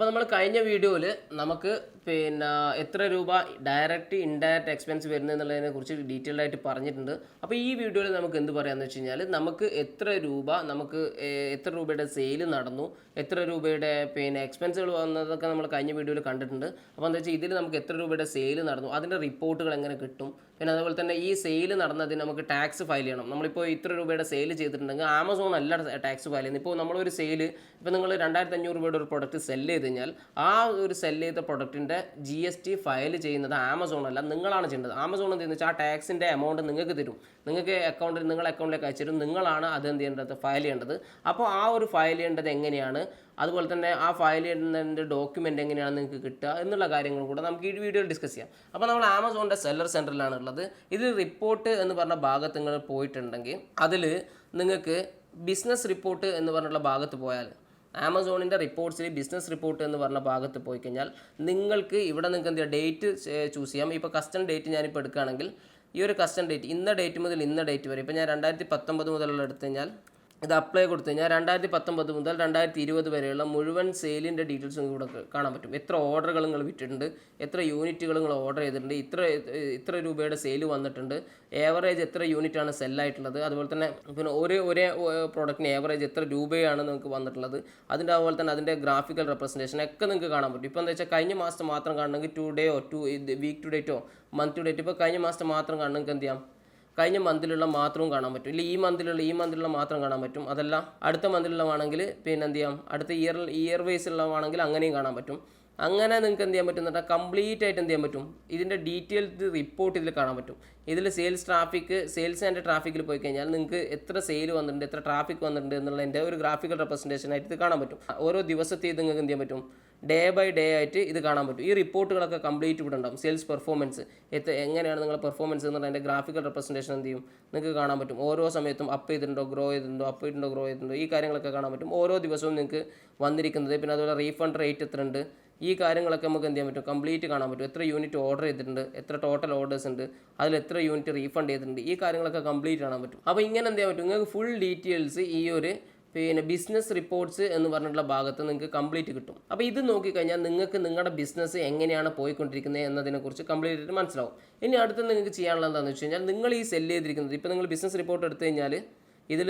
അപ്പോൾ നമ്മൾ കഴിഞ്ഞ വീഡിയോയിൽ നമുക്ക് എത്ര രൂപ ഡയറക്റ്റ് ഇൻഡയറക്റ്റ് എക്സ്പെൻസ് വരുന്നതെന്നുള്ളതിനെ കുറിച്ച് ഡീറ്റെയിൽഡ് ആയിട്ട് പറഞ്ഞിട്ടുണ്ട്. അപ്പോൾ ഈ വീഡിയോയിൽ നമുക്ക് എന്ത് പറയാമെന്ന് വെച്ച് കഴിഞ്ഞാൽ നമുക്ക് എത്ര രൂപയുടെ സെയിൽ നടന്നു, എത്ര രൂപയുടെ എക്സ്പെൻസുകൾ വന്നതൊക്കെ നമ്മൾ കഴിഞ്ഞ വീഡിയോയിൽ കണ്ടിട്ടുണ്ട്. അപ്പോൾ എന്താ വെച്ചാൽ ഇതിൽ നമുക്ക് എത്ര രൂപയുടെ സെയിൽ നടന്നു, അതിൻ്റെ റിപ്പോർട്ടുകൾ എങ്ങനെ കിട്ടും, പിന്നെ അതുപോലെ തന്നെ ഈ സെയിൽ നടന്നതിന് നമുക്ക് ടാക്സ് ഫയൽ ചെയ്യണം. നമ്മളിപ്പോൾ ഇത്ര രൂപയുടെ സെയിൽ ചെയ്തിട്ടുണ്ടെങ്കിൽ ആമസോൺ അല്ല ടാക്സ് ഫയൽ ചെയ്യുന്നത്. ഇപ്പോൾ നമ്മളൊരു സെയിൽ, ഇപ്പോൾ നിങ്ങൾ 2500 രൂപയുടെ ഒരു പ്രൊഡക്റ്റ് സെല്ല് ചെയ്ത് കഴിഞ്ഞാൽ ആ ഒരു സെല്ല് ചെയ്ത പ്രൊഡക്റ്റിൻ്റെ GST ഫയൽ ചെയ്യുന്നത് ആമസോൺ അല്ല, നിങ്ങളാണ് ചെയ്യേണ്ടത്. ആമസോൺ എന്ത് ചെയ്യുന്നത് വെച്ചാൽ ആ ടാക്സിൻ്റെ എമൗണ്ട് നിങ്ങൾക്ക് തരും, നിങ്ങൾക്ക് നിങ്ങളുടെ അക്കൗണ്ടിലേക്ക് അയച്ചു തരും, നിങ്ങളാണ് അത് എന്ത് ചെയ്യേണ്ടത്, ഫയൽ ചെയ്യേണ്ടത്. അപ്പോൾ ആ ഒരു ഫയൽ ചെയ്യേണ്ടത് എങ്ങനെയാണ്, അതുപോലെ തന്നെ ആ ഫയൽ ചെയ്യുന്നതിൻ്റെ ഡോക്യുമെൻ്റ് എങ്ങനെയാണ് നിങ്ങൾക്ക് കിട്ടുക എന്നുള്ള കാര്യങ്ങളും കൂടെ നമുക്ക് ഈ വീഡിയോയിൽ ഡിസ്കസ് ചെയ്യാം. അപ്പോൾ നമ്മൾ ആമസോണിൻ്റെ സെല്ലർ സെൻറ്ററിലാണ് ഉള്ളത്. ഇതിൽ റിപ്പോർട്ട് എന്ന് പറഞ്ഞ ഭാഗത്ത് നിങ്ങൾ പോയിട്ടുണ്ടെങ്കിൽ അതിൽ നിങ്ങൾക്ക് ബിസിനസ് റിപ്പോർട്ട് എന്ന് പറഞ്ഞുള്ള ഭാഗത്ത് പോയാൽ ആമസോണിൻ്റെ റിപ്പോർട്ട്സിൽ ബിസിനസ് റിപ്പോർട്ട് എന്ന് പറഞ്ഞ ഭാഗത്ത് പോയി കഴിഞ്ഞാൽ നിങ്ങൾക്ക് ഇവിടെ നിങ്ങൾക്ക് എന്ത് ചെയ്യാം, ഡേറ്റ് ചൂസ് ചെയ്യാം. ഇപ്പോൾ കസ്റ്റം ഡേറ്റ് ഞാനിപ്പോൾ എടുക്കുകയാണെങ്കിൽ ഈ ഒരു കസ്റ്റം ഡേറ്റ് ഇന്ന ഡേറ്റ് മുതൽ ഇന്ന ഡേറ്റ് വരെ, ഇപ്പോൾ ഞാൻ 2019 മുതലുള്ള എടുത്തു കഴിഞ്ഞാൽ ഇത് അപ്ലൈ കൊടുത്തു കഴിഞ്ഞാൽ 2019 മുതൽ 2020 വരെയുള്ള മുഴുവൻ സെയിലിൻ്റെ ഡീറ്റെയിൽസ് നിങ്ങൾക്ക് ഇവിടെ കാണാൻ പറ്റും. എത്ര ഓർഡറുകൾ നിങ്ങൾ വിറ്റിട്ടുണ്ട്, എത്ര യൂണിറ്റുകൾ നിങ്ങൾ ഓർഡർ ചെയ്തിട്ടുണ്ട്, ഇത്ര രൂപയുടെ സെയിൽ വന്നിട്ടുണ്ട്, ഏവറേജ് എത്ര യൂണിറ്റാണ് സെല്ലായിട്ടുള്ളത്, അതുപോലെ തന്നെ പിന്നെ ഒരേ പ്രോഡക്റ്റിന് ഏവറേജ് എത്ര രൂപയാണ് നിങ്ങൾക്ക് വന്നിട്ടുള്ളത്, അതുപോലെ തന്നെ അതിൻ്റെ ഗ്രാഫിക്കൽ റെപ്രസെൻറ്റേഷൻ ഒക്കെ നിങ്ങൾക്ക് കാണാൻ പറ്റും. ഇപ്പോൾ എന്താ വെച്ചാൽ കഴിഞ്ഞ മാസത്തെ മാത്രം കാണണമെങ്കിൽ വീക്ക് ടു ഡേറ്റോ മന്ത് ടു ഡേറ്റ്, ഇപ്പോൾ കഴിഞ്ഞ മാസത്തെ മാത്രം കാണണമെങ്കിൽ എന്ത് ചെയ്യാം, കഴിഞ്ഞ മന്തിലുള്ള മാത്രവും കാണാൻ പറ്റും, ഇല്ല ഈ മന്തിലുള്ള മാത്രം കാണാൻ പറ്റും. അതല്ല അടുത്ത മന്തിലുള്ളതാണെങ്കിൽ പിന്നെ എന്ത് ചെയ്യാം, അടുത്ത ഇയർ വൈസ് ഉള്ളതാണെങ്കിൽ അങ്ങനെയും കാണാൻ പറ്റും. അങ്ങനെ നിങ്ങൾക്ക് എന്ത് ചെയ്യാൻ പറ്റും എന്ന് പറഞ്ഞാൽ കംപ്ലീറ്റ് ആയിട്ട് എന്ത് ചെയ്യാൻ പറ്റും, ഇതിൻ്റെ ഡീറ്റെയിൽഡ് റിപ്പോർട്ട് ഇതിൽ കാണാൻ പറ്റും. ഇതിൽ സെയിൽസ് ആൻഡ് ട്രാഫിക്കിൽ പോയി കഴിഞ്ഞാൽ നിങ്ങൾക്ക് എത്ര സെയിൽ വന്നിട്ടുണ്ട്, എത്ര ട്രാഫിക് വന്നിട്ടുണ്ട് എന്നുള്ളതിൻ്റെ ഒരു ഗ്രാഫിക്കൽ റെപ്രസെൻറ്റേഷൻ ആയിട്ട് ഇത് കാണാൻ പറ്റും. ഓരോ ദിവസത്തെ നിങ്ങൾക്ക് എന്ത് ചെയ്യാൻ പറ്റും, ഡേ ബൈ ഡേ ആയിട്ട് ഇത് കാണാൻ പറ്റും. ഈ റിപ്പോർട്ടുകളൊക്കെ കംപ്ലീറ്റ് ഇവിടെ ഉണ്ടാവും. സെയിൽസ് പെർഫോമൻസ് എങ്ങനെയാണ് നിങ്ങളുടെ പെർഫോമൻസ് എന്നുള്ളതിൻ്റെ ഗ്രാഫിക്കൽ റെപ്രസെൻറ്റേഷൻ എന്ത് ചെയ്യും, നിങ്ങൾക്ക് കാണാൻ പറ്റും. ഓരോ സമയത്തും അപ്പ് ചെയ്തിട്ടുണ്ടോ, ഗ്രോ ചെയ്തിട്ടുണ്ടോ ഈ കാര്യങ്ങളൊക്കെ കാണാൻ പറ്റും. ഓരോ ദിവസവും നിങ്ങൾക്ക് വന്നിരിക്കുന്നത്, പിന്നെ അതുപോലെ റീഫണ്ട് റേറ്റ് എത്ര ഉണ്ട്, ഈ കാര്യങ്ങളൊക്കെ നമുക്ക് എന്ത് ചെയ്യാൻ പറ്റും, കംപ്ലീറ്റ് കാണാൻ പറ്റും. എത്ര യൂണിറ്റ് ഓർഡർ ചെയ്തിട്ടുണ്ട്, എത്ര ടോട്ടൽ ഓർഡേഴ്സ് ഉണ്ട്, അതിൽ എത്ര യൂണിറ്റ് റീഫണ്ട് ചെയ്തിട്ടുണ്ട്, ഈ കാര്യങ്ങളൊക്കെ കംപ്ലീറ്റ് കാണാൻ പറ്റും. അപ്പോൾ ഇങ്ങനെ എന്ത് ചെയ്യാൻ പറ്റും, നിങ്ങൾക്ക് ഫുൾ ഡീറ്റെയിൽസ് ഈ ഒരു ബിസിനസ് റിപ്പോർട്ട്സ് എന്ന് പറഞ്ഞിട്ടുള്ള ഭാഗത്ത് നിങ്ങൾക്ക് കംപ്ലീറ്റ് കിട്ടും. അപ്പോൾ ഇത് നോക്കിക്കഴിഞ്ഞാൽ നിങ്ങൾക്ക് നിങ്ങളുടെ ബിസിനസ് എങ്ങനെയാണ് പോയിക്കൊണ്ടിരിക്കുന്നത് എന്നതിനെക്കുറിച്ച് കംപ്ലീറ്റ് ആയിട്ട് മനസ്സിലാവും. ഇനി അടുത്ത് നിങ്ങൾക്ക് ചെയ്യാനുള്ളത് എന്താണെന്ന് വെച്ച് കഴിഞ്ഞാൽ, നിങ്ങൾ ഈ സെല്ല് ചെയ്തിരിക്കുന്നത്, ഇപ്പോൾ നിങ്ങൾ ബിസിനസ് റിപ്പോർട്ട് എടുത്തു കഴിഞ്ഞാൽ ഇതിൽ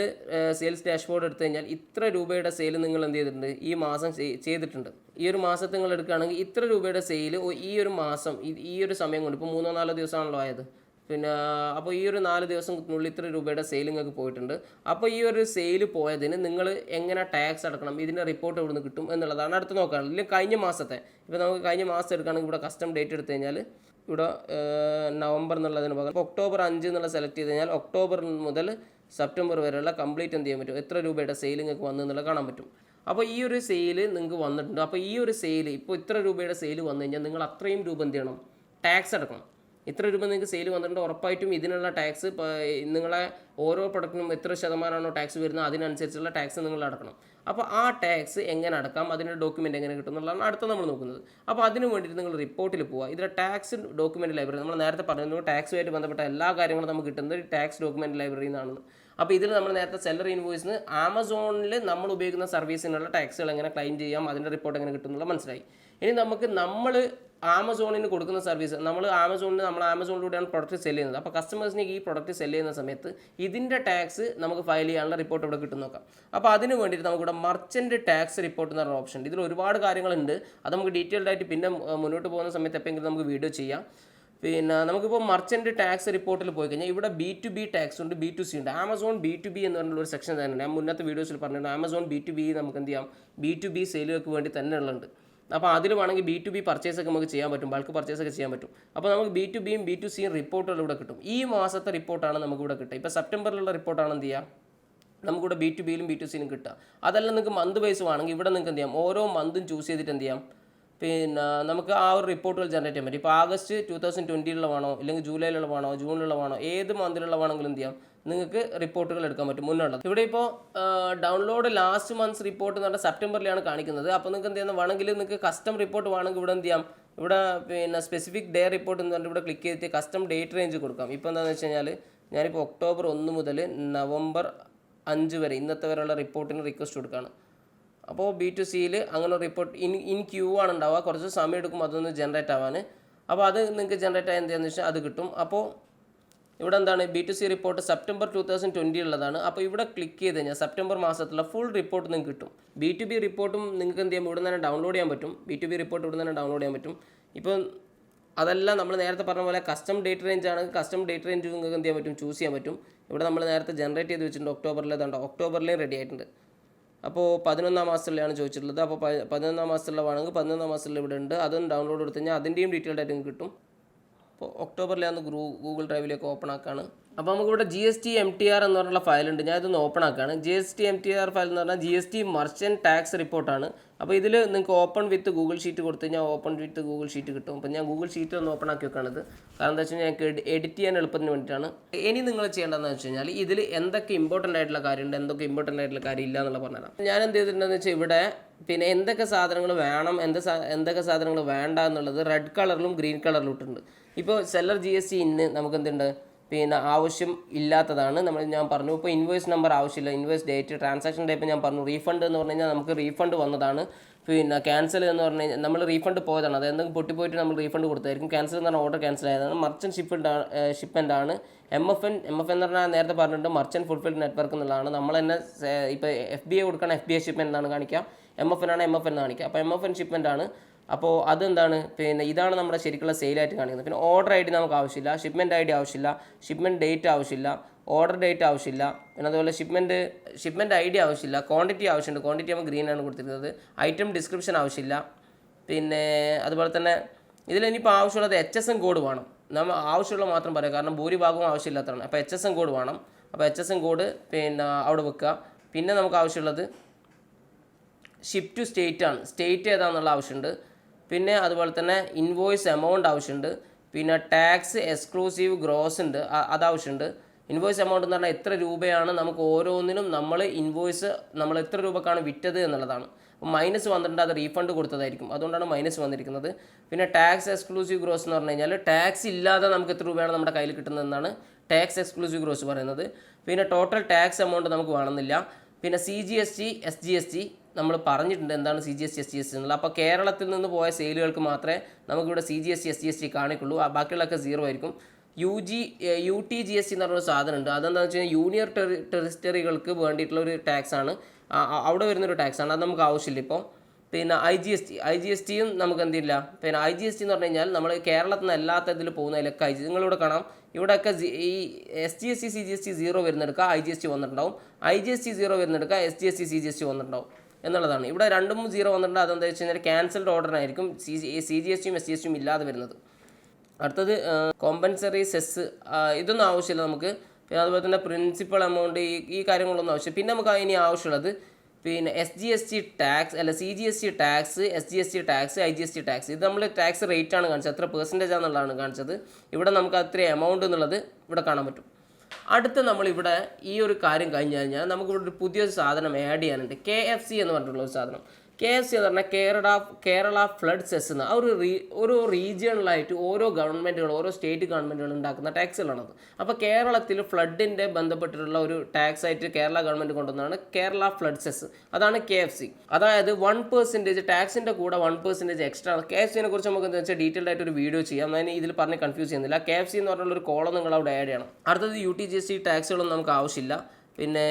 സെയിൽസ് ഡാഷ്ബോർഡ് എടുത്തു കഴിഞ്ഞാൽ ഇത്ര രൂപയുടെ സെയിൽ നിങ്ങൾ എന്ത് ചെയ്തിട്ടുണ്ട്, ഈ മാസം ചെയ്തിട്ടുണ്ട്. ഈ ഒരു മാസത്തെ നിങ്ങൾ എടുക്കുകയാണെങ്കിൽ ഇത്ര രൂപയുടെ സെയിൽ ഈ ഒരു മാസം ഈ ഒരു സമയം കൊണ്ട്, ഇപ്പോൾ 3-4 ദിവസമാണല്ലോ ആയത്, പിന്നെ അപ്പോൾ ഈ ഒരു 4 ദിവസത്തിനുള്ളിൽ ഇത്ര രൂപയുടെ സെയിൽ നിങ്ങൾക്ക് പോയിട്ടുണ്ട്. അപ്പോൾ ഈ ഒരു സെയിൽ പോയതിന് നിങ്ങൾ എങ്ങനെ ടാക്സ് അടക്കണം, ഇതിൻ്റെ റിപ്പോർട്ട് എവിടെ നിന്ന് കിട്ടും എന്നുള്ളതാണ് അടുത്ത് നോക്കുകയാണ്. ഇല്ലെങ്കിൽ കഴിഞ്ഞ മാസത്തെ, ഇപ്പോൾ നമുക്ക് കഴിഞ്ഞ മാസം എടുക്കുകയാണെങ്കിൽ ഇവിടെ കസ്റ്റം ഡേറ്റ് എടുത്തു കഴിഞ്ഞാൽ ഇവിടെ നവംബർ എന്നുള്ളതിന് പകരം ഒക്ടോബർ 5 എന്നുള്ള സെലക്ട് ചെയ്ത് കഴിഞ്ഞാൽ ഒക്ടോബർ മുതൽ സെപ്റ്റംബർ വരെയുള്ള കംപ്ലീറ്റ് എന്ത് ചെയ്യാൻ പറ്റും, എത്ര രൂപയുടെ സെയിൽ നിങ്ങൾക്ക് വന്നു എന്നുള്ളത് കാണാൻ പറ്റും. അപ്പോൾ ഈ ഒരു സെയിൽ നിങ്ങൾക്ക് വന്നിട്ടുണ്ട്. അപ്പോൾ ഈ ഒരു സെയിൽ ഇപ്പോൾ ഇത്ര രൂപയുടെ സെയിൽ വന്നു കഴിഞ്ഞാൽ നിങ്ങൾ അത്രയും രൂപ എന്ത് ചെയ്യണം, ടാക്സ് അടക്കണം. ഇത്ര രൂപ നിങ്ങൾക്ക് സെയിൽ വന്നിട്ടുണ്ട്, ഉറപ്പായിട്ടും ഇതിനുള്ള ടാക്സ് നിങ്ങളെ ഓരോ പ്രൊഡക്റ്റിനും എത്ര ശതമാനമാണോ ടാക്സ് വരുന്നത് അതിനനുസരിച്ചുള്ള ടാക്സ് നിങ്ങൾ അടക്കണം. അപ്പോൾ ആ ടാക്സ് എങ്ങനെ അടക്കാം, അതിൻ്റെ ഡോക്യുമെൻ്റ് എങ്ങനെ കിട്ടും എന്നുള്ളതാണ് അടുത്ത നമ്മൾ നോക്കുന്നത്. അപ്പോൾ അതിന് വേണ്ടിയിട്ട് നിങ്ങൾ റിപ്പോർട്ടിൽ പോവുക. ഇതിലെ ടാക്സ് ഡോക്യുമെൻ്റ് ലൈബ്രറി, നമ്മൾ നേരത്തെ പറഞ്ഞു ടാക്സുമായിട്ട് ബന്ധപ്പെട്ട എല്ലാ കാര്യങ്ങളും നമുക്ക് കിട്ടുന്നത് ടാക്സ് ഡോക്യുമെൻ്റ് ലൈബ്രറിയിൽ നിന്നാണ്. അപ്പോൾ ഇതിൽ നമ്മൾ നേരത്തെ സെല്ലർ ഇൻവോയ്സിന് ആമസോണിൽ നമ്മൾ ഉപയോഗിക്കുന്ന സർവീസിനുള്ള ടാക്സുകൾ എങ്ങനെ ക്ലെയിം ചെയ്യാം, അതിൻ്റെ റിപ്പോർട്ട് എങ്ങനെ കിട്ടും എന്നുള്ള മനസ്സിലായി. ഇനി നമ്മൾ ആമസോണിന് കൊടുക്കുന്ന സർവീസ്, നമ്മൾ ആമസോണിലൂടെയാണ് പ്രൊഡക്റ്റ് സെല് ചെയ്യുന്നത്. അപ്പോൾ കസ്റ്റമേഴ്സിന് ഈ പ്രൊഡക്റ്റ് സെല് ചെയ്യുന്ന സമയത്ത് ഇതിൻ്റെ ടാക്സ് നമുക്ക് ഫയൽ ചെയ്യാനുള്ള റിപ്പോർട്ട് ഇവിടെ കിട്ടും നോക്കാം. അപ്പോൾ അതിന് വേണ്ടിയിട്ട് നമുക്കിവിടെ മർച്ചൻറ്റ് ടാക്സ് റിപ്പോർട്ട് എന്ന് പറഞ്ഞ ഓപ്ഷൻ ഉണ്ട്. ഇതിൽ ഒരുപാട് കാര്യങ്ങളുണ്ട്, അത് നമുക്ക് ഡീറ്റെയിൽഡ് ആയിട്ട് പിന്നെ മുന്നോട്ട് പോകുന്ന സമയത്ത് എപ്പോഴെങ്കിലും നമുക്ക് വീഡിയോ ചെയ്യാം. പിന്നെ നമുക്കിപ്പോൾ മർച്ചൻറ്റ് ടാക്സ് റിപ്പോർട്ടിൽ പോയി കഴിഞ്ഞാൽ ഇവിടെ B2B ടാക്സ് ഉണ്ട്, B2C ഉണ്ട്. ആമസോൺ B2B എന്ന് പറഞ്ഞുള്ള ഒരു സെക്ഷൻ തന്നെയുണ്ട്. ഞാൻ മുന്നത്തെ വീഡിയോസിൽ പറഞ്ഞിട്ടുണ്ട് ആമസോൺ B2B നമുക്ക് എന്ത് ചെയ്യാം, B2B സെയിലുകൾക്ക് വേണ്ടി തന്നെ ഉള്ളുണ്ട്. അപ്പോൾ അതിൽ വേണമെങ്കിൽ B2B പർച്ചേസൊക്കെ നമുക്ക് ചെയ്യാൻ പറ്റും, ബൾക്ക് പർച്ചേസൊക്കെ ചെയ്യാൻ പറ്റും. അപ്പോൾ നമുക്ക് B2Bയും B2Cയും റിപ്പോർട്ടുകൾ ഇവിടെ കിട്ടും. ഈ മാസത്തെ റിപ്പോർട്ടാണ് നമുക്കിവിടെ കിട്ടുക. ഇപ്പോൾ സെപ്റ്റംബറിലുള്ള റിപ്പോർട്ടാണ് എന്ത് ചെയ്യുക, നമുക്കിവിടെ B2Bയിലും B2Cയിലും കിട്ടുക. അതല്ല നിങ്ങൾക്ക് മന്ത് വൈസ് വേണമെങ്കിൽ ഇവിടെ നിങ്ങൾക്ക് എന്ത് ചെയ്യാം, ഓരോ മന്തും ചൂസ് ചെയ്തിട്ട് എന്ത് ചെയ്യാം, പിന്നെ നമുക്ക് ആ ഒരു റിപ്പോർട്ടുകൾ ജനറേറ്റ് ചെയ്യാൻ പറ്റും. ഇപ്പോൾ ആഗസ്റ്റ് 2020 വേണോ, ഇല്ലെങ്കിൽ ജൂലൈയിലുള്ള വേണോ, ജൂണിലുള്ള വേണോ, ഏത് മന്തിലുള്ള വേണമെങ്കിലും എന്ത് ചെയ്യാം, നിങ്ങൾക്ക് റിപ്പോർട്ടുകൾ എടുക്കാൻ പറ്റും മുന്നുള്ളത്. ഇവിടെ ഇപ്പോൾ ഡൗൺലോഡ് ലാസ്റ്റ് മന്ത്സ് റിപ്പോർട്ട് എന്ന് പറഞ്ഞാൽ സെപ്റ്റംബറിലാണ് കാണിക്കുന്നത്. അപ്പോൾ നിങ്ങൾക്ക് എന്ത് ചെയ്യുന്നത്, വേണമെങ്കിൽ നിങ്ങൾക്ക് കസ്റ്റം റിപ്പോർട്ട് വേണമെങ്കിൽ ഇവിടെ എന്ത് ചെയ്യാം, ഇവിടെ പിന്നെ സ്പെസിഫിക് ഡേ റിപ്പോർട്ട് എന്ന് പറഞ്ഞിട്ട് ഇവിടെ ക്ലിക്ക് ചെയ്തിട്ട് കസ്റ്റം ഡേറ്റ് റേഞ്ച് കൊടുക്കാം. ഇപ്പോൾ എന്താണെന്ന് വെച്ച് കഴിഞ്ഞാൽ ഞാനിപ്പോൾ ഒക്ടോബർ 1 മുതൽ നവംബർ 5 വരെ ഇന്നത്തെ വരെയുള്ള റിപ്പോർട്ടിന് റിക്വസ്റ്റ് കൊടുക്കുകയാണ്. അപ്പോൾ B2Cയിൽ അങ്ങനെ റിപ്പോർട്ട് ഇൻ ക്യൂ ആണ് ഉണ്ടാവുക, കുറച്ച് സമയം എടുക്കും അതൊന്ന് ജനറേറ്റ് ആവാൻ. അപ്പോൾ അത് നിങ്ങൾക്ക് ജനറേറ്റ് ആയാൽ എന്താണെന്ന് വെച്ചാൽ അത് കിട്ടും. അപ്പോൾ ഇവിടെ എന്താണ് B2C റിപ്പോർട്ട് സെപ്റ്റംബർ 2020 ഉള്ളതാണ്. അപ്പോൾ ഇവിടെ ക്ലിക്ക് ചെയ്ത് കഴിഞ്ഞാൽ സെപ്റ്റംബർ മാസത്തിലുള്ള ഫുൾ റിപ്പോർട്ട് നിങ്ങൾക്ക് കിട്ടും. B2B റിപ്പോർട്ടും നിങ്ങൾക്ക് എന്ത് ചെയ്യാം, ഇവിടെ നിന്ന് തന്നെ ഡൗൺലോഡ് ചെയ്യാൻ പറ്റും. B2B റിപ്പോർട്ട് ഇവിടെ നിന്ന് തന്നെ ഡൗൺലോഡ് ചെയ്യാൻ പറ്റും. ഇപ്പോൾ അതെല്ലാം നമ്മൾ നേരത്തെ പറഞ്ഞ പോലെ കസ്റ്റം ഡേറ്റ് റേഞ്ച് ആണ്. കസ്റ്റം ഡേറ്റ് റേഞ്ച് നിങ്ങൾക്ക് എന്ത് ചെയ്യാൻ പറ്റും, ചൂസ് ചെയ്യാൻ പറ്റും. ഇവിടെ നമ്മൾ നേരത്തെ ജനറേറ്റ് ചെയ്ത് വെച്ചിട്ടുണ്ട്, ഒക്ടോബറിലേയും റെഡി ആയിട്ടുണ്ട്. അപ്പോൾ 11ാം മാസത്തിലാണ് ചോദിച്ചിട്ടുള്ളത്. അപ്പോൾ 11ാം മാസത്തിലുള്ള വേണമെങ്കിൽ 11ാം മാസത്തിൽ ഇവിടെ ഉണ്ട്, അതും ഡൗൺലോഡ് എടുത്തു കഴിഞ്ഞാൽ അതിൻ്റെയും ഡീറ്റെയിൽഡ് ആയിട്ട് നിങ്ങൾക്ക് കിട്ടും. അപ്പോൾ ഒക്ടോബറിലാണ് ഗൂഗിൾ ഡ്രൈവിലേക്ക് ഓപ്പൺ ആക്കുകയാണ്. അപ്പോൾ നമുക്കിവിടെ GST-MTR എന്ന് പറഞ്ഞുള്ള ഫയലുണ്ട്. ഞാൻ ഇതൊന്ന് ഓപ്പൺ ആക്കുകയാണ്. GST-MTR ഫയൽ എന്ന് പറഞ്ഞാൽ GST മർച്ചൻറ്റ് ടാക്സ് റിപ്പോർട്ടാണ്. അപ്പോൾ ഇതിൽ നിങ്ങൾക്ക് ഓപ്പൺ വിത്ത് ഗൂഗിൾ ഷീറ്റ് കൊടുത്തു കഴിഞ്ഞാൽ ഓപ്പൺ വിത്ത് ഗൂഗിൾ ഷീറ്റ് കിട്ടും. അപ്പോൾ ഞാൻ ഗൂഗിൾ ഷീറ്റ് ഒന്ന് ഓപ്പൺ ആക്കി വെക്കുകയാണിത്. കാരണം എന്താ വെച്ച് കഴിഞ്ഞാൽ ഞങ്ങൾക്ക് എഡിറ്റ് ചെയ്യാൻ എളുപ്പത്തിന് വേണ്ടിയിട്ടാണ്. ഇനി നിങ്ങൾ ചെയ്യേണ്ടതെന്ന് വെച്ച് കഴിഞ്ഞാൽ ഇതിൽ എന്തൊക്കെ ഇമ്പോർട്ടൻ്റ് ആയിട്ടുള്ള കാര്യമുണ്ട്, എന്തൊക്കെ ഇമ്പോർട്ടൻ്റ് ആയിട്ടുള്ള കാര്യം ഇല്ല എന്നുള്ള പറഞ്ഞുതരാം. ഞാൻ എന്ത് ചെയ്തിട്ടുണ്ടെന്ന് വെച്ചാൽ ഇവിടെ പിന്നെ എന്തൊക്കെ സാധനങ്ങൾ വേണം, എന്തൊക്കെ സാധനങ്ങൾ വേണ്ട എന്നുള്ളത് റെഡ് കളറിലും ഗ്രീൻ കളറിലും ഇട്ടിട്ടുണ്ട്. ഇപ്പോൾ സെല്ലർ GST ഇന്ന് നമുക്ക് എന്തുണ്ട്, പിന്നെ ആവശ്യം ഇല്ലാത്തതാണ് ഞാൻ പറഞ്ഞു. ഇപ്പോൾ ഇൻവോയ്സ് നമ്പർ ആവശ്യമില്ല, ഇൻവോയ്സ് ഡേറ്റ്, ട്രാൻസാക്ഷൻ ടൈപ്പ് ഞാൻ പറഞ്ഞു. റീഫണ്ട് എന്ന് പറഞ്ഞു കഴിഞ്ഞാൽ നമുക്ക് റീഫണ്ട് വന്നതാണ്. പിന്നെ ക്യാൻസൽ എന്ന് പറഞ്ഞു കഴിഞ്ഞാൽ നമ്മൾ റീഫണ്ട് പോയതാണ്, അത് എന്തെങ്കിലും പൊട്ടിപ്പോയിട്ട് നമ്മൾ റീഫണ്ട് കൊടുത്തായിരിക്കും. ക്യാൻസൽ എന്ന് പറഞ്ഞാൽ ഓർഡർ ക്യാൻസൽ ആയതാണ്. മർച്ചൻറ്റ് ഷിപ്മെൻ്റ് ആണ്. MFN എന്ന് പറഞ്ഞാൽ നേരത്തെ പറഞ്ഞിട്ടുണ്ട്, മർച്ചൻറ്റ് ഫുൾഫിൽഡ് നെറ്റ്വർക്ക് എന്നുള്ളതാണ്. നമ്മൾ തന്നെ ഇപ്പോൾ FBA കൊടുക്കണം, FBA ഷിപ്മെൻ്റ് എന്നാണ് കാണിക്കുക. MFN ആണ് MFN എന്ന് കാണിക്കുക. അപ്പോൾ MFN ഷിപ്മെൻ്റ് ആണ്. അപ്പോൾ അതെന്താണ്, പിന്നെ ഇതാണ് നമ്മുടെ ശരിക്കുള്ള സെയിലായിട്ട് കാണിക്കുന്നത്. പിന്നെ ഓർഡർ ID നമുക്ക് ആവശ്യമില്ല, ഷിപ്മെൻറ്റ് ID ആവശ്യമില്ല, ഷിപ്മെൻറ്റ് ഡേറ്റ് ആവശ്യമില്ല, ഓർഡർ ഡേറ്റ് ആവശ്യമില്ല, പിന്നെ അതുപോലെ ഷിപ്മെൻറ്റ് ID ആവശ്യമില്ല, ക്വാണ്ടിറ്റി ആവശ്യമുണ്ട്. ക്വാണ്ടിറ്റി നമുക്ക് ഗ്രീൻ ആണ് കൊടുത്തിരിക്കുന്നത്. ഐറ്റം ഡിസ്ക്രിപ്ഷൻ ആവശ്യമില്ല. പിന്നെ അതുപോലെ തന്നെ ഇതിലിനിപ്പോൾ ആവശ്യമുള്ളത് HSN കോഡ് വേണം. നമ്മൾ ആവശ്യമുള്ള മാത്രം പറയാം, കാരണം ഭൂരിഭാഗവും ആവശ്യമില്ലാത്തതാണ്. അപ്പോൾ HSN കോഡ് വേണം. അപ്പോൾ HSN കോഡ് പിന്നെ അവിടെ വെക്കുക. പിന്നെ നമുക്ക് ആവശ്യമുള്ളത് ഷിപ്പ് ടു സ്റ്റേറ്റ് ആണ്, സ്റ്റേറ്റ് ഏതാണെന്നുള്ള ആവശ്യമുണ്ട്. പിന്നെ അതുപോലെ തന്നെ ഇൻവോയ്സ് എമൗണ്ട് ആവശ്യമുണ്ട്. പിന്നെ ടാക്സ് എക്സ്ക്ലൂസീവ് ഗ്രോസ് ഉണ്ട്, അതാവശ്യമുണ്ട്. ഇൻവോയ്സ് എമൗണ്ട് എന്ന് പറഞ്ഞാൽ എത്ര രൂപയാണ് നമുക്ക് ഓരോന്നിനും നമ്മൾ ഇൻവോയ്സ് നമ്മൾ എത്ര രൂപക്കാണ് വിറ്റത് എന്നുള്ളതാണ്. അപ്പോൾ മൈനസ് വന്നിട്ടുണ്ട്, അത് റീഫണ്ട് കൊടുത്തതായിരിക്കും, അതുകൊണ്ടാണ് മൈനസ് വന്നിരിക്കുന്നത്. പിന്നെ ടാക്സ് എക്സ്ക്ലൂസീവ് ഗ്രോസ് എന്ന് പറഞ്ഞു കഴിഞ്ഞാൽ ടാക്സ് ഇല്ലാതെ നമുക്ക് എത്ര രൂപയാണ് നമ്മുടെ കയ്യിൽ കിട്ടുന്നതെന്നാണ് ടാക്സ് എക്സ്ക്ലൂസീവ് ഗ്രോസ് പറയുന്നത്. പിന്നെ ടോട്ടൽ ടാക്സ് എമൗണ്ട് നമുക്ക് വേണമെന്നില്ല. പിന്നെ CGST SGST നമ്മൾ പറഞ്ഞിട്ടുണ്ട് എന്താണ് CGST SGST എന്നുള്ളത്. അപ്പോൾ കേരളത്തിൽ നിന്ന് പോയ സെയിലുകൾക്ക് മാത്രമേ നമുക്കിവിടെ CGST SGST കാണിക്കുള്ളൂ, ബാക്കിയുള്ളതൊക്കെ 0 ആയിരിക്കും. UTGST എന്ന് പറഞ്ഞൊരു സാധനമുണ്ട്, അതെന്താണെന്ന് വെച്ച് കഴിഞ്ഞാൽ യൂണിയൻ ടെറിസ്റ്ററികൾക്ക് വേണ്ടിയിട്ടുള്ളൊരു ടാക്സാണ്, അവിടെ വരുന്നൊരു ടാക്സാണ്, അത് നമുക്ക് ആവശ്യമില്ല ഇപ്പോൾ. പിന്നെ IGSTയും നമുക്ക് എന്തില്ല. പിന്നെ IGST എന്ന് പറഞ്ഞു കഴിഞ്ഞാൽ നമ്മൾ കേരളത്തിൽ നിന്ന് അല്ലാത്തതിൽ പോകുന്നതിലൊക്കെ നിങ്ങളിവിടെ കാണാം, ഇവിടെയൊക്കെ ഈ SGST CGST 0 വരുന്നെടുക്കുക, IGST വന്നിട്ടുണ്ടാവും. IGST 0 വരുന്നെടുക്കുക, SGST CGST വന്നിട്ടുണ്ടാവും എന്നുള്ളതാണ്. ഇവിടെ 2 0 വന്നിട്ടുണ്ട്, അതെന്താ വെച്ച് കഴിഞ്ഞാൽ ക്യാൻസൽഡ് ഓർഡറിനായിരിക്കും CGSTയും SGSTയും ഇല്ലാതെ വരുന്നത്. അടുത്തത് കോമ്പൻസറി സെസ്, ഇതൊന്നും ആവശ്യമില്ല നമുക്ക്. പിന്നെ അതുപോലെ തന്നെ പ്രിൻസിപ്പൽ എമൗണ്ട്, ഈ കാര്യങ്ങളൊന്നും ആവശ്യം. പിന്നെ നമുക്ക് ഇനി ആവശ്യമുള്ളത് പിന്നെ SGST ടാക്സ് അല്ല CGST tax, SGST tax, IGST tax. ഇത് നമ്മൾ ടാക്സ് റേറ്റ് ആണ് കാണിച്ചത്, എത്ര പെർസെൻറ്റേജ് ആണെന്നുള്ളതാണ് കാണിച്ചത്. ഇവിടെ നമുക്ക് അത്ര എമൗണ്ട് എന്നുള്ളത് ഇവിടെ കാണാൻ പറ്റും. അടുത്ത് നമ്മളിവിടെ ഈ ഒരു കാര്യം കഴിഞ്ഞ് കഴിഞ്ഞാൽ നമുക്കിവിടെ ഒരു പുതിയൊരു സാധനം ആഡ് ചെയ്യാനുണ്ട്, KFC എന്ന് പറഞ്ഞിട്ടുള്ള ഒരു സാധനം. KFC എന്ന് പറഞ്ഞാൽ കേരള ഫ്ലഡ് സെസ് എന്ന ഒരു റീജിയണലായിട്ട് ഓരോ ഗവൺമെൻറ്റുകൾ, ഓരോ സ്റ്റേറ്റ് ഗവൺമെൻറ്റുകൾ ഉണ്ടാക്കുന്ന ടാക്സുകളാണത്. അപ്പോൾ കേരളത്തിൽ ഫ്ലഡിൻ്റെ ബന്ധപ്പെട്ടിട്ടുള്ള ഒരു ടാക്സ് ആയിട്ട് കേരള ഗവൺമെൻറ് കൊണ്ടുവന്നതാണ് കേരള ഫ്ലഡ് സെസ്, അതാണ് KFC. അതായത് 1% ടാക്സിൻ്റെ കൂടെ 1% എക്സ്ട്രാ. KFCനെ കുറിച്ച് നമുക്ക് എന്താ വെച്ചാൽ ഡീറ്റെയിൽഡ് ആയിട്ട് ഒരു വീഡിയോ ചെയ്യാം, ഞാൻ ഇതിൽ പറഞ്ഞ് കൺഫ്യൂസ് ചെയ്യുന്നില്ല. KFC എന്ന് പറഞ്ഞുള്ള ഒരു കോളം നിങ്ങൾ അവിടെ ആഡ് ചെയ്യണം. അടുത്തത് UTGST ടാക്സുകളൊന്നും നമുക്ക് ആവശ്യമില്ല. പിന്നെ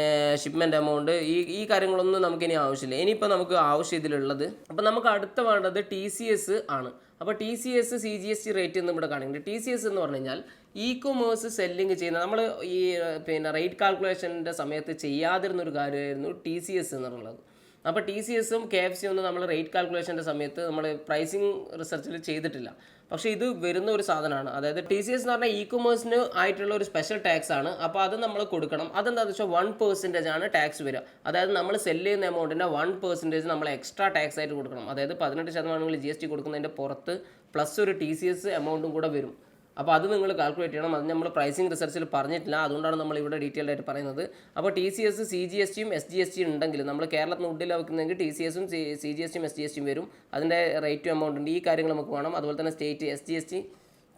ഷിപ്മെൻറ്റ് എമൗണ്ട്, ഈ കാര്യങ്ങളൊന്നും നമുക്കിനി ആവശ്യമില്ല. ഇനിയിപ്പോൾ നമുക്ക് ആവശ്യം ഇതിലുള്ളത്, അപ്പോൾ നമുക്ക് അടുത്ത വേണ്ടത് TCS ആണ്. അപ്പോൾ TCS CGST റേറ്റ് എന്ന് ഇവിടെ കാണിക്കുന്നുണ്ട്. TCS എന്ന് പറഞ്ഞു കഴിഞ്ഞാൽ ഇ-കൊമേഴ്സ് സെല്ലിങ് ചെയ്യുന്ന, നമ്മൾ ഈ പിന്നെ റേറ്റ് കാൽക്കുലേഷൻ്റെ സമയത്ത് ചെയ്യാതിരുന്നൊരു കാര്യമായിരുന്നു TCS എന്നുള്ളത്. അപ്പോൾ TCSും KFCയും ഒന്നും നമ്മൾ റേറ്റ് കാൽക്കുലേഷൻ്റെ സമയത്ത് നമ്മൾ പ്രൈസിങ് റിസർച്ചിൽ ചെയ്തിട്ടില്ല. പക്ഷേ ഇത് വരുന്ന ഒരു സാധനമാണ്. അതായത് TCS എന്ന് പറഞ്ഞാൽ ഇ-കൊമേഴ്സിന് ആയിട്ടുള്ള ഒരു സ്പെഷ്യൽ ടാക്സ് ആണ്. അപ്പോൾ അത് നമ്മൾ കൊടുക്കണം. അതെന്താണെന്ന് വെച്ചാൽ 1% ആണ് ടാക്സ് വരിക. അതായത് നമ്മൾ സെല്ല് ചെയ്യുന്ന എമൗണ്ടിൻ്റെ 1% നമ്മൾ എക്സ്ട്രാ ടാക്സ് ആയിട്ട് കൊടുക്കണം. അതായത് 18% GST കൊടുക്കുന്നതിൻ്റെ പുറത്ത് പ്ലസ് ഒരു TCS എമൗണ്ടും കൂടെ വരും. അപ്പോൾ അത് നിങ്ങൾ കാൽക്കുലേറ്റ് ചെയ്യണം. അത് നമ്മൾ പ്രൈസിങ് റിസർച്ചിൽ പറഞ്ഞിട്ടില്ല, അതുകൊണ്ടാണ് നമ്മൾ ഇവിടെ ഡീറ്റെയിൽഡ് ആയിട്ട് പറയുന്നത്. അപ്പോൾ TCS CGSTയും SGSTയും ഉണ്ടെങ്കിൽ നമ്മൾ കേരളത്തിൽ നിന്ന് ഉള്ളിൽ വെക്കുന്നെങ്കിൽ TCSും CGSTയും SGSTയും വരും. അതിൻ്റെ റേറ്റും എമൗണ്ട് ഉണ്ട്, ഈ കാര്യങ്ങൾ നമുക്ക് വേണം. അതുപോലെ തന്നെ സ്റ്റേറ്റ് SGST,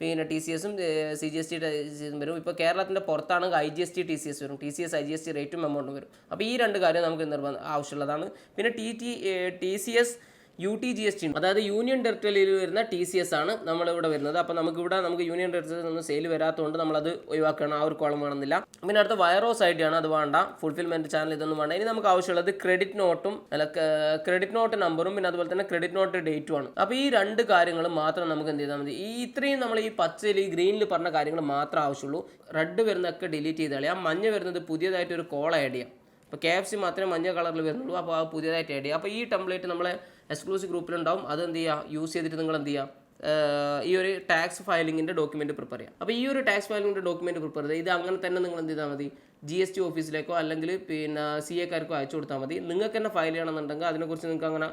പിന്നെ TCSും CGST വരും. ഇപ്പോൾ കേരളത്തിൻ്റെ പുറത്താണെങ്കിൽ IGST TCS വരും. TCS IGST റേറ്റും എമൗണ്ടും വരും. അപ്പോൾ ഈ രണ്ട് കാര്യം നമുക്ക് ആവശ്യമുള്ളതാണ്. പിന്നെ TCS UTGST ഉണ്ട്, അതായത് യൂണിയൻ ടെറിട്ടറിയിൽ വരുന്ന TCS ആണ് നമ്മളിവിടെ വരുന്നത്. അപ്പോൾ നമുക്ക് യൂണിയൻ ടെറിട്ടറിയിൽ നിന്ന് സെയിൽ വരാത്തതുകൊണ്ട് നമ്മളത് ഒഴിവാക്കണം, ആ ഒരു കോളം വേണമെന്നില്ല. പിന്നെ അടുത്ത വയറോസ് ID ആണ്, അത് വേണ്ട. ഫുൾഫിൽമെൻറ്റ് ചാനൽ ഇതൊന്നും വേണ്ട. ഇനി നമുക്ക് ആവശ്യമുള്ളത് ക്രെഡിറ്റ് നോട്ട് നമ്പറും പിന്നെ അതുപോലെ തന്നെ ക്രെഡിറ്റ് നോട്ട് ഡേറ്റും ആണ്. അപ്പോൾ ഈ രണ്ട് കാര്യങ്ങളും മാത്രം നമുക്ക് എന്ത് ചെയ്താൽ മതി. ഇത്രയും നമ്മൾ ഈ പച്ചയിൽ ഈ ഗ്രീനിൽ പറഞ്ഞ കാര്യങ്ങൾ മാത്രമേ ആവശ്യമുള്ളൂ. റെഡ് വരുന്നതൊക്കെ ഡിലീറ്റ് ചെയ്ത് കളയാം. മഞ്ഞ വരുന്നത് പുതിയതായിട്ട് ഒരു കോൾ ആഡ് ചെയ്യാം. ഇപ്പോൾ KFC മാത്രമേ മഞ്ഞ കളറിൽ വരുന്നുള്ളൂ. അപ്പോൾ അത് പുതിയതായിട്ട് ആഡ് ചെയ്യുക. അപ്പോൾ ഈ ടെംപ്ലേറ്റ് നമ്മളെ എക്സ്ക്ലൂസീവ് ഗ്രൂപ്പിലുണ്ടാവും. അത് എന്ത് ചെയ്യുക, യൂസ് ചെയ്തിട്ട് നിങ്ങൾ എന്ത് ചെയ്യുക, ഈ ഒരു ടാക്സ് ഫയലിങ്ങിൻ്റെ ഡോക്യുമെൻറ്റ് പ്രിപ്പയർ ചെയ്യുക. അപ്പോൾ ഈ ഒരു ടാക്സ് ഫയലിങ്ങിൻ്റെ ഡോക്യുമെൻറ്റ് പ്രിപ്പയർ ചെയ്ത് ഇത് അങ്ങനെ തന്നെ നിങ്ങൾ എന്ത് ചെയ്താൽ മതി, GST ഓഫീസിലേക്കോ അല്ലെങ്കിൽ പിന്നെ CA-കാർക്കോ അയച്ചു കൊടുത്താൽ മതി. നിങ്ങൾക്ക് തന്നെ ഫയൽ ചെയ്യണമെന്നുണ്ടെങ്കിൽ അതിനെക്കുറിച്ച് നിങ്ങൾക്ക് അങ്ങനെ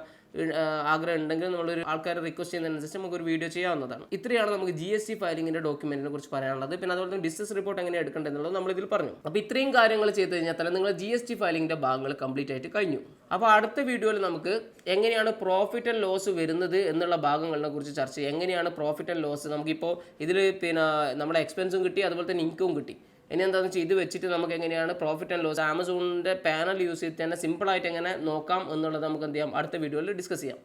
ആഗ്രഹം ഉണ്ടെങ്കിൽ നമ്മളൊരു ആൾക്കാരെ റിക്വസ്റ്റ് ചെയ്യുന്നതിനനുസരിച്ച് നമുക്കൊരു വീഡിയോ ചെയ്യാവുന്നതാണ്. ഇത്രയാണ് നമുക്ക് GST ഫയലിങ്ങിൻ്റെ ഡോക്യുമെൻറ്റിനെ കുറിച്ച് പറയാനുള്ളത്. പിന്നെ അതുപോലെ തന്നെ ബിസിനസ് റിപ്പോർട്ട് എങ്ങനെ എടുക്കേണ്ടതെന്നുള്ളത് നമ്മളിതിൽ പറഞ്ഞു. അപ്പോൾ ഇത്രയും കാര്യങ്ങൾ ചെയ്ത് കഴിഞ്ഞാൽ തന്നെ നിങ്ങൾ GST ഫയലിങ്ങിൻ്റെ ഭാഗങ്ങൾ കംപ്ലീറ്റ് ആയിട്ട് കഴിഞ്ഞു. അപ്പോൾ അടുത്ത വീഡിയോയിൽ നമുക്ക് എങ്ങനെയാണ് പ്രോഫിറ്റ് ആൻഡ് ലോസ് വരുന്നത് എന്നുള്ള ഭാഗങ്ങളെ കുറിച്ച് ചർച്ച ചെയ്യും. എങ്ങനെയാണ് പ്രോഫിറ്റ് ആൻഡ് ലോസ്, നമുക്കിപ്പോൾ ഇതിൽ പിന്നെ നമ്മുടെ എക്സ്പെൻസും കിട്ടി, അതുപോലെ തന്നെ ഇൻകവും കിട്ടി. ഇനി എന്താണെന്ന് വെച്ചാൽ ഇത് വെച്ചിട്ട് നമുക്ക് എങ്ങനെയാണ് പ്രോഫിറ്റ് ആൻഡ് ലോസ് ആമസോണിൻ്റെ പാനൽ യൂസ് ചെയ്തിട്ട് തന്നെ സിമ്പിളായിട്ട് എങ്ങനെ നോക്കാം എന്നുള്ളത് നമുക്ക് എന്ത് ചെയ്യാം, അടുത്ത വീഡിയോയിൽ ഡിസ്കസ് ചെയ്യാം.